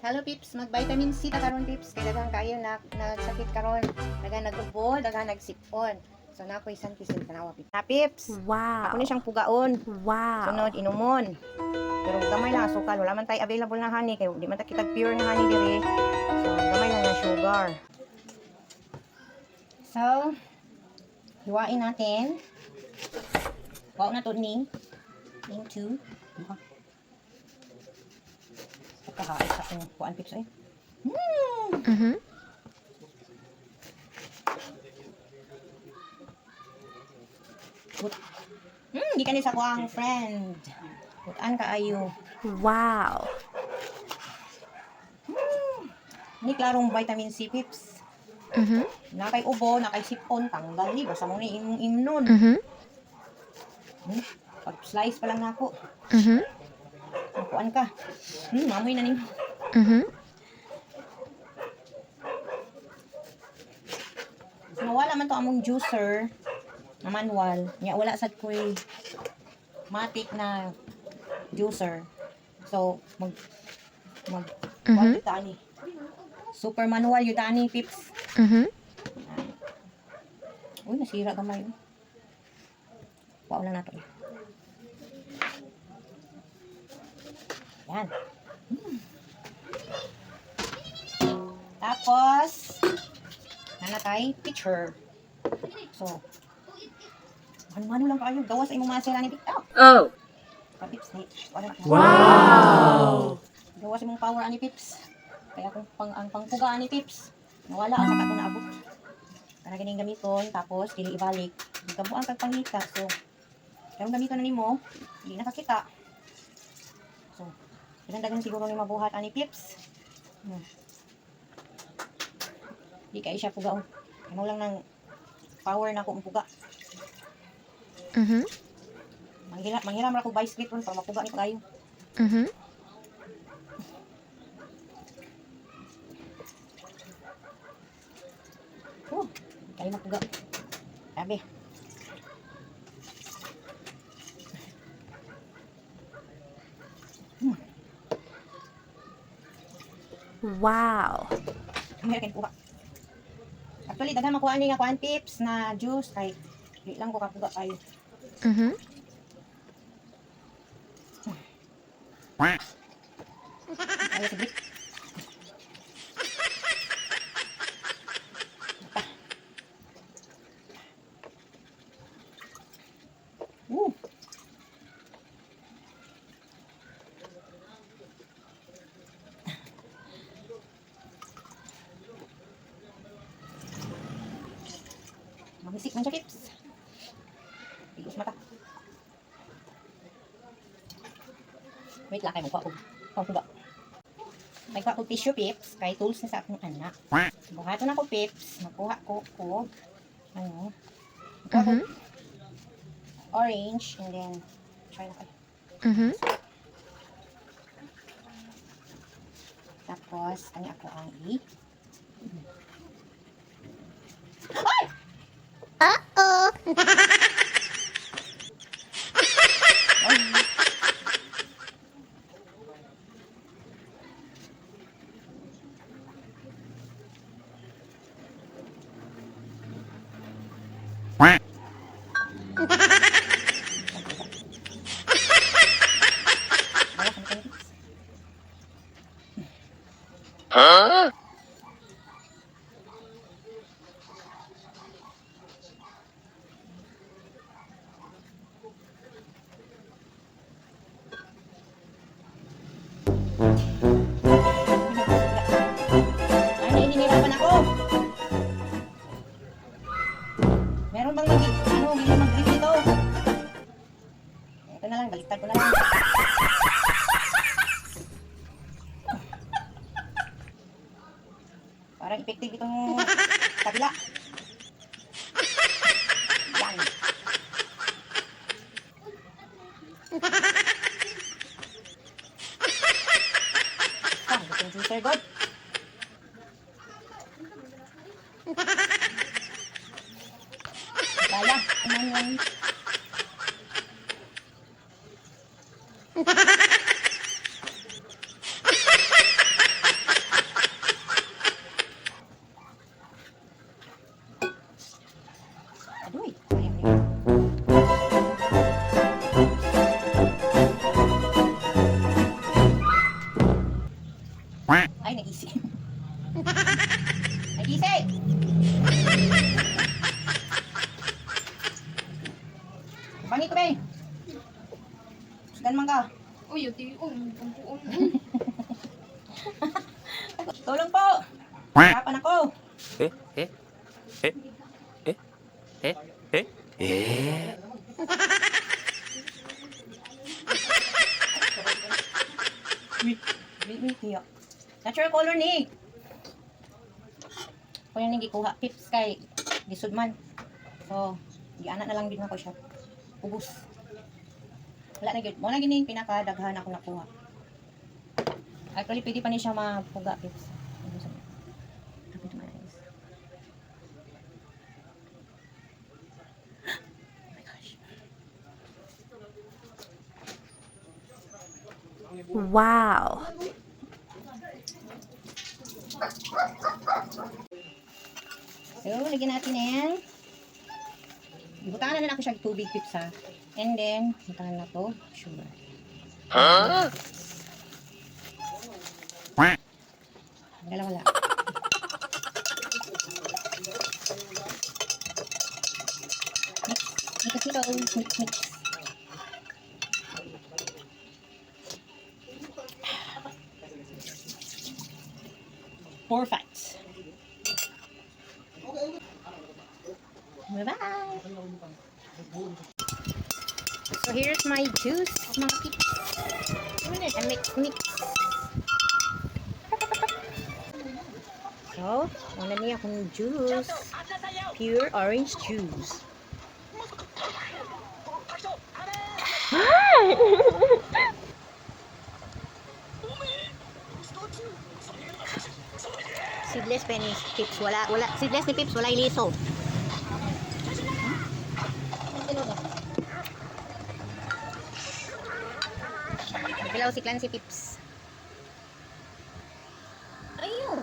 Hello pips, mag-vitamin C ta karon pips kay daghan kayo na nagsakit karon, daghan nagtubo, daghan nagsipon. So na ko isang pisil tanawa pips. Na pips. Wow. Ako ni siyang pugaon. Wow. Sunod inumon. Pero gamay lang asukal, wala man tay available na honey kay di man ta kitag pure na honey diri. So gamay lang na sugar. So hiwain natin. Wow na to ni into kahait sa kung kuan pips ay. Di ka ni sa kuang friend. Kutan ka ayo. Wow. Ni klarong vitamin C pips. Na kay ubo, na kay sipon, tanggal ni basta mo ni imnon. Pag slice pa lang nako. Kuan ka. Mamoy na ni. So, nawala man to among juicer na manual. Nya wala sad koy matic na juicer. So kuan yun tani. Super manual yun tani pips. Uy, nasira gamay. Wow lang nato. Yan. Tapos, nanatay picture. So, ano lang kayo. Gawa sa imong mga sila ni TikTok. Oh. Pips ni. Wow. Gawa sa imong power ani pips. Kaya kung ang pangpuga ani pips, nawala ang saka to naabot. Kana ganing gamiton, tapos dili ibalik. Kabuang kag pangita. So, karong gamiton na nimo, hindi nakakita. So, dagan siguro ni mabuhat ani pips. Di kay siya puga. Ano lang ng power na ko puga. Manghiram ra ko bicycle ron para mapuga ni pagayo. Kaya mapuga. Sabi. Wow. American puga. Actually, daghan makuha ni nga kuan tips na juice kay di lang ko kapuga kayo. Ay, sige. Mabisik man siya, pips. Bigos mata. Wait lang, kayo magkuha ko. Pangkuba. May kuha ko tissue, pips. Kay tools na sa akong anak. Buhato na ko, pips. Magkuha ko ano. Magkuha ko orange. And then, try na kayo. Tapos, ano ako ang Hinihirapan ako. Meron bang hindi mag-grip dito? Ito na lang, baliktad ko na lang. Parang effective itong kabila. Yan. Itong juicer god. Kaya, naman yan. Ay, nag-isip. Nag-isip! Bangit ko ba eh? Sugan man ka. Uy, yung pampuon. Tulong po! Hirapan ako! Eh, eh, eh, eh, eh, eh, eh. Wait, hiya. Natural color ni. Kung yan yung gikuha, pips kay gisud man. So, giana na lang din ako siya. Ubus. Wala na gyud. Mo na gini pinakadaghan ako nakuha. Actually, pwede pa ni siya mapuga, pips. Look into my eyes. Oh my gosh. Wow. So, lagyan natin yan. Ibutanan na ako siya ng tubig, pips ha. And then, ibutanan na to, sugar. Huh? Wala. Mix. Perfect. Bye-bye. So here's my juice, mga kids. And mix. So, una niya akong juice. Pure orange juice. Seedless pa ni Pips. Wala. Seedless ni Pips, wala iliso. Hello, si Clancy Pips. Ayaw!